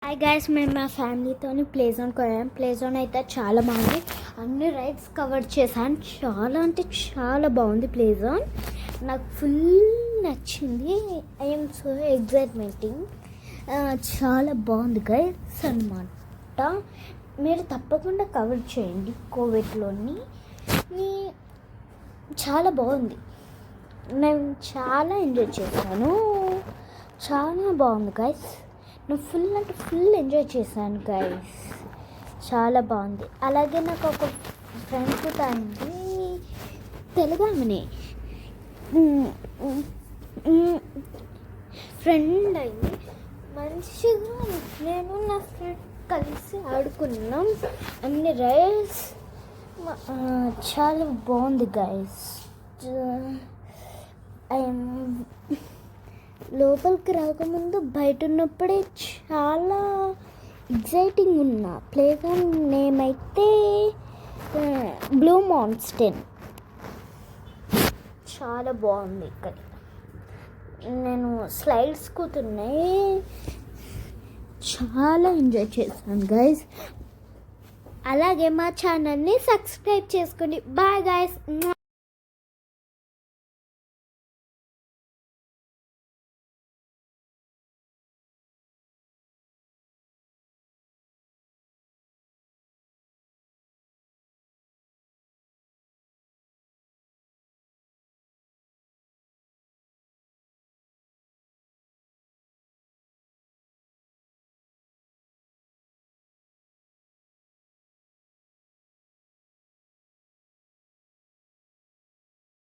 Hi guys, మేము మా ఫ్యామిలీతో ప్లే జోన్కి వెళ్ళాం. ప్లే జోన్ అయితే చాలా బాగుంది. అన్ని రైడ్స్ కవర్ చేశాను. చాలా అంటే చాలా బాగుంది ప్లే జోన్. నాకు ఫుల్ నచ్చింది. ఐఎమ్ సో ఎగ్జైట్మెంటింగ్. చాలా బాగుంది గైస్ అన్నమాట. మీరు తప్పకుండా కవర్ చేయండి. కోవిడ్లోని చాలా బాగుంది. నేను చాలా ఎంజాయ్ చేశాను. చాలా బాగుంది గైస్. నేను ఫుల్ అంటే ఫుల్ ఎంజాయ్ చేశాను గైస్. చాలా బాగుంది. అలాగే నాకు ఒక ఫ్రెండ్ కూడా అయింది, తెలుగు ఆమెనే ఫ్రెండ్ అయింది. మంచిగా నేను నా ఫ్రెండ్ కలిసి ఆడుకున్నాం అన్ని రైడ్స్. చాలా బాగుంది గైస్. లోపలికి రాకముందు బయట ఉన్నప్పుడే చాలా ఎగ్జైటింగ్ ఉన్నా. ప్లే గ్రౌండ్ నేమ్ అయితే బ్లూ మౌంటైన్. చాలా బాగుంది. ఇక్కడ నేను స్లైడ్స్ కూతున్నాయి. చాలా ఎంజాయ్ చేశాను గైస్. అలాగే మా ఛానల్ని సబ్స్క్రైబ్ చేసుకోండి. Bye guys.